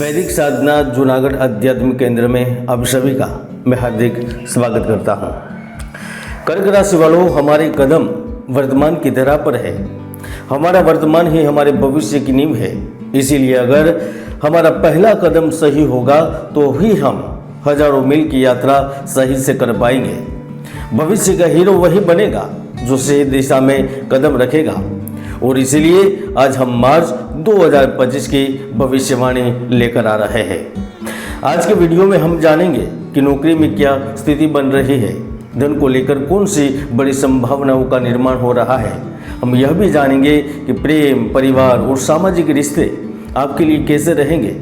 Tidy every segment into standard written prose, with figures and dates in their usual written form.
वैदिक साधना जूनागढ़ अध्यात्म केंद्र में आप सभी का मैं हार्दिक स्वागत करता हूं। कर्क राशि वालों, हमारे कदम वर्तमान की धरा पर है। हमारा वर्तमान ही हमारे भविष्य की नींव है। इसीलिए अगर हमारा पहला कदम सही होगा तो ही हम हजारों मील की यात्रा सही से कर पाएंगे। भविष्य का हीरो वही बनेगा जो सही दिशा में कदम रखेगा। और इसीलिए आज हम मार्च 2025 की भविष्यवाणी लेकर आ रहे हैं। आज के वीडियो में हम जानेंगे कि नौकरी में क्या स्थिति बन रही है, धन को लेकर कौन सी बड़ी संभावनाओं का निर्माण हो रहा है। हम यह भी जानेंगे कि प्रेम, परिवार और सामाजिक रिश्ते आपके लिए कैसे रहेंगे।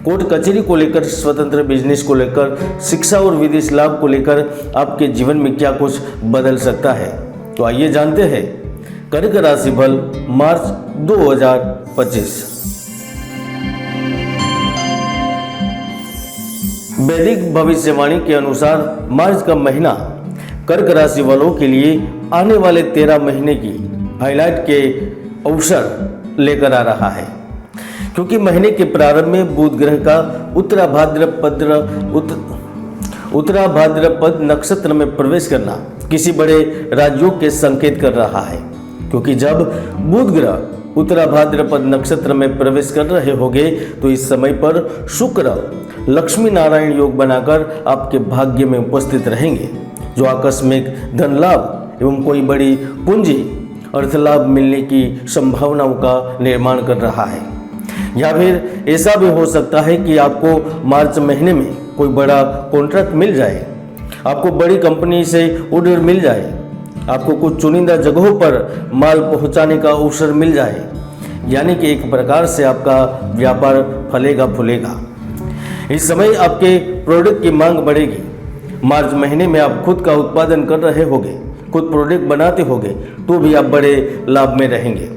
कोर्ट कचहरी को लेकर, स्वतंत्र बिजनेस को लेकर, शिक्षा और विदेश लाभ को लेकर आपके जीवन में क्या कुछ बदल सकता है। तो आइए जानते हैं कर्क राशि फल मार्च 2025। वैदिक भविष्यवाणी के अनुसार मार्च का महीना कर्क राशि वालों के लिए आने वाले 13 महीने की हाईलाइट के अवसर लेकर आ रहा है, क्योंकि महीने के प्रारंभ में बुध ग्रह का उत्तरा भाद्रपद नक्षत्र में प्रवेश करना किसी बड़े राजयोग के संकेत कर रहा है। क्योंकि जब बुध ग्रह उत्तरा भाद्रपद नक्षत्र में प्रवेश कर रहे होंगे तो इस समय पर शुक्र लक्ष्मी नारायण योग बनाकर आपके भाग्य में उपस्थित रहेंगे, जो आकस्मिक धन लाभ एवं कोई बड़ी पूंजी अर्थ लाभ मिलने की संभावनाओं का निर्माण कर रहा है। या फिर ऐसा भी हो सकता है कि आपको मार्च महीने में कोई बड़ा कॉन्ट्रैक्ट मिल जाए, आपको बड़ी कंपनी से ऑर्डर मिल जाए, आपको कुछ चुनिंदा जगहों पर माल पहुंचाने का अवसर मिल जाए। यानी कि एक प्रकार से आपका व्यापार फलेगा फूलेगा। इस समय आपके प्रोडक्ट की मांग बढ़ेगी। मार्च महीने में आप खुद का उत्पादन कर रहे होंगे, खुद प्रोडक्ट बनाते होंगे, तो भी आप बड़े लाभ में रहेंगे।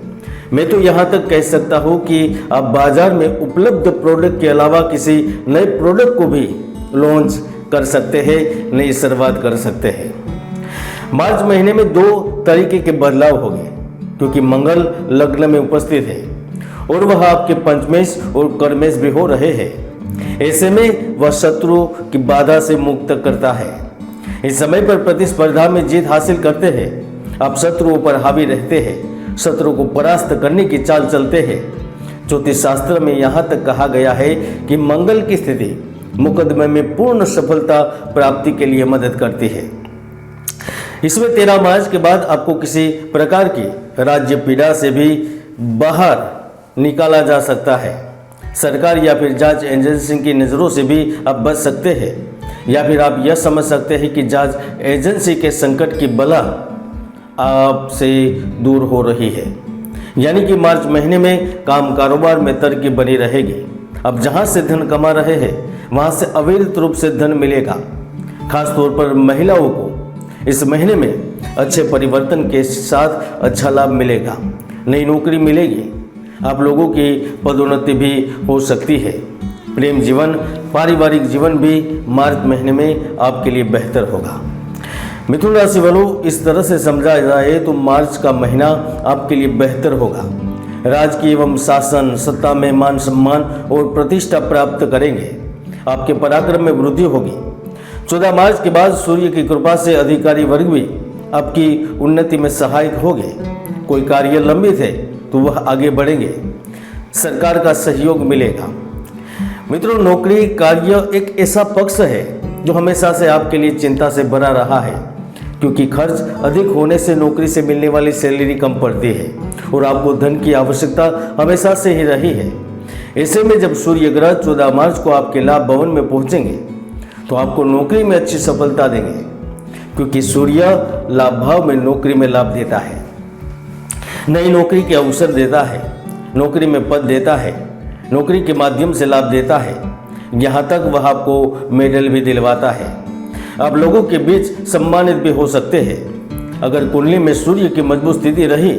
मैं तो यहाँ तक कह सकता हूँ कि आप बाजार में उपलब्ध प्रोडक्ट के अलावा किसी नए प्रोडक्ट को भी लॉन्च कर सकते हैं, नई शुरुआत कर सकते हैं। मार्च महीने में 2 तरीके के बदलाव होंगे, क्योंकि मंगल लग्न में उपस्थित है और वह आपके पंचमेश और कर्मेश भी हो रहे हैं। ऐसे में वह शत्रु की बाधा से मुक्त करता है। इस समय पर प्रतिस्पर्धा में जीत हासिल करते हैं। आप शत्रुओं पर हावी रहते हैं, शत्रु को परास्त करने की चाल चलते हैं। ज्योतिष शास्त्र में यहाँ तक कहा गया है कि मंगल की स्थिति मुकदमे में पूर्ण सफलता प्राप्ति के लिए मदद करती है। इसमें 13 मार्च के बाद आपको किसी प्रकार की राज्य पीड़ा से भी बाहर निकाला जा सकता है। सरकार या फिर जांच एजेंसी की नज़रों से भी आप बच सकते हैं, या फिर आप यह समझ सकते हैं कि जांच एजेंसी के संकट की बला आपसे दूर हो रही है। यानी कि मार्च महीने में काम कारोबार में तरक्की बनी रहेगी। अब जहां से धन कमा रहे हैं वहां से अवैध रूप से धन मिलेगा। खासतौर पर महिलाओं को इस महीने में अच्छे परिवर्तन के साथ अच्छा लाभ मिलेगा। नई नौकरी मिलेगी, आप लोगों की पदोन्नति भी हो सकती है। प्रेम जीवन, पारिवारिक जीवन भी मार्च महीने में आपके लिए बेहतर होगा। मिथुन राशि वालों, इस तरह से समझा जाए तो मार्च का महीना आपके लिए बेहतर होगा। राजकीय एवं शासन सत्ता में मान सम्मान और प्रतिष्ठा प्राप्त करेंगे। आपके पराक्रम में वृद्धि होगी। 14 मार्च के बाद सूर्य की कृपा से अधिकारी वर्ग भी आपकी उन्नति में सहायक होंगे। कोई कार्य लंबित है तो वह आगे बढ़ेंगे। सरकार का सहयोग मिलेगा। मित्रों, नौकरी कार्य एक ऐसा पक्ष है जो हमेशा से आपके लिए चिंता से भरा रहा है, क्योंकि खर्च अधिक होने से नौकरी से मिलने वाली सैलरी कम पड़ती है और आपको धन की आवश्यकता हमेशा से ही रही है। ऐसे में जब सूर्य ग्रह 14 मार्च को आपके लाभ भवन में पहुंचेंगे तो आपको नौकरी में अच्छी सफलता देंगे, क्योंकि सूर्य लाभ भाव में नौकरी में लाभ देता है, नई नौकरी के अवसर देता है, नौकरी में पद देता है, नौकरी के माध्यम से लाभ देता है। यहाँ तक वह आपको मेडल भी दिलवाता है। आप लोगों के बीच सम्मानित भी हो सकते हैं। अगर कुंडली में सूर्य की मजबूत स्थिति रही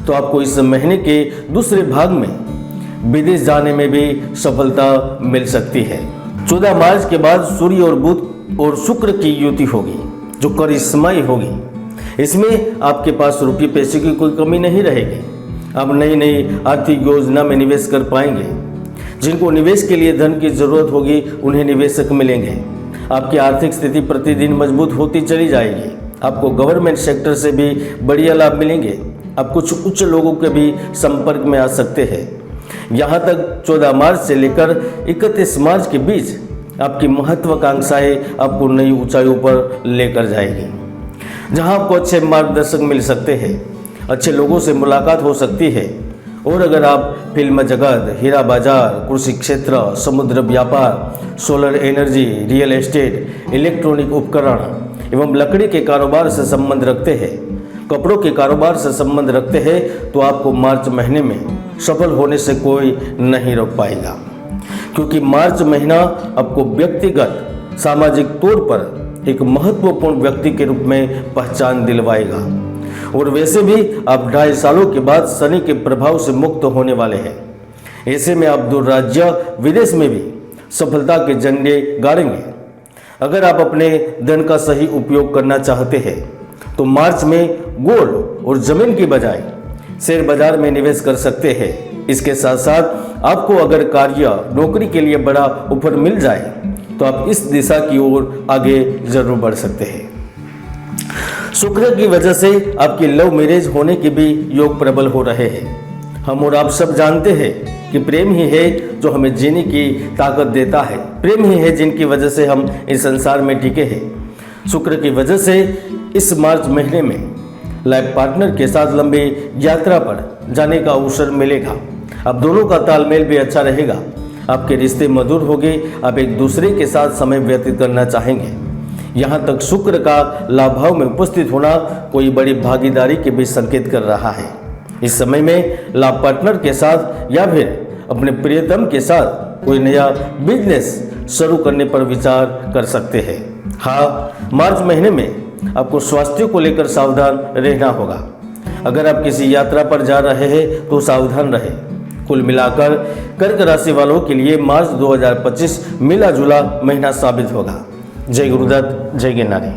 तो आपको इस महीने के दूसरे भाग में विदेश जाने में भी सफलता मिल सकती है। 14 मार्च के बाद सूर्य और बुध और शुक्र की युति होगी, जो करिश्माई होगी। इसमें आपके पास रुपये पैसे की कोई कमी नहीं रहेगी। आप नई नई आर्थिक योजना में निवेश कर पाएंगे। जिनको निवेश के लिए धन की जरूरत होगी उन्हें निवेशक मिलेंगे। आपकी आर्थिक स्थिति प्रतिदिन मजबूत होती चली जाएगी। आपको गवर्नमेंट सेक्टर से भी बढ़िया लाभ मिलेंगे। आप कुछ उच्च लोगों के भी संपर्क में आ सकते हैं। यहाँ तक 14 मार्च से लेकर 31 मार्च के बीच आपकी महत्वाकांक्षाएं आपको नई ऊंचाइयों पर लेकर जाएगी, जहाँ आपको अच्छे मार्गदर्शक मिल सकते हैं, अच्छे लोगों से मुलाकात हो सकती है। और अगर आप फिल्म जगत, हीरा बाजार, कृषि क्षेत्र, समुद्र व्यापार, solar energy, real estate, electronic उपकरण एवं लकड़ी के कारोबार से संबंध रखते हैं, कपड़ों के कारोबार से संबंध रखते हैं, तो आपको मार्च महीने में सफल होने से कोई नहीं रोक पाएगा, क्योंकि मार्च महीना आपको व्यक्तिगत सामाजिक तौर पर एक महत्वपूर्ण व्यक्ति के रूप में पहचान दिलवाएगा। और वैसे भी आप 2.5 सालों के बाद शनि के प्रभाव से मुक्त होने वाले हैं। ऐसे में आप दूर राज्य विदेश में भी सफलता के झंडे गाड़ेंगे। अगर आप अपने धन का सही उपयोग करना चाहते हैं तो मार्च में गोल्ड और जमीन की बजाय शेयर बाजार में निवेश कर सकते हैं। इसके साथ साथ आपको अगर कार्य नौकरी के लिए बड़ा ऑफर मिल जाए तो आप इस दिशा की ओर आगे जरूर बढ़ सकते हैं। शुक्र की वजह से आपकी लव मैरिज होने के भी योग प्रबल हो रहे हैं। हम और आप सब जानते हैं कि प्रेम ही है जो हमें जीने की ताकत देता है। प्रेम ही है जिनकी वजह से हम इस संसार में टिके हैं। शुक्र की वजह से इस मार्च महीने में लाइफ पार्टनर के साथ लंबी यात्रा पर जाने का अवसर मिलेगा। अब दोनों का तालमेल भी अच्छा रहेगा। आपके रिश्ते मधुर होंगे। आप एक दूसरे के साथ समय व्यतीत करना चाहेंगे। यहाँ तक शुक्र का लाभ भाव में उपस्थित होना कोई बड़ी भागीदारी के भी संकेत कर रहा है। इस समय में लाभ पार्टनर के साथ या फिर अपने प्रियतम के साथ कोई नया बिजनेस शुरू करने पर विचार कर सकते हैं। हाँ, मार्च महीने में आपको स्वास्थ्य को लेकर सावधान रहना होगा। अगर आप किसी यात्रा पर जा रहे हैं तो सावधान रहें। कुल मिलाकर कर्क राशि वालों के लिए मार्च 2025 मिला जुला महीना साबित होगा। जय गुरुदत्त, जय गिरनारी।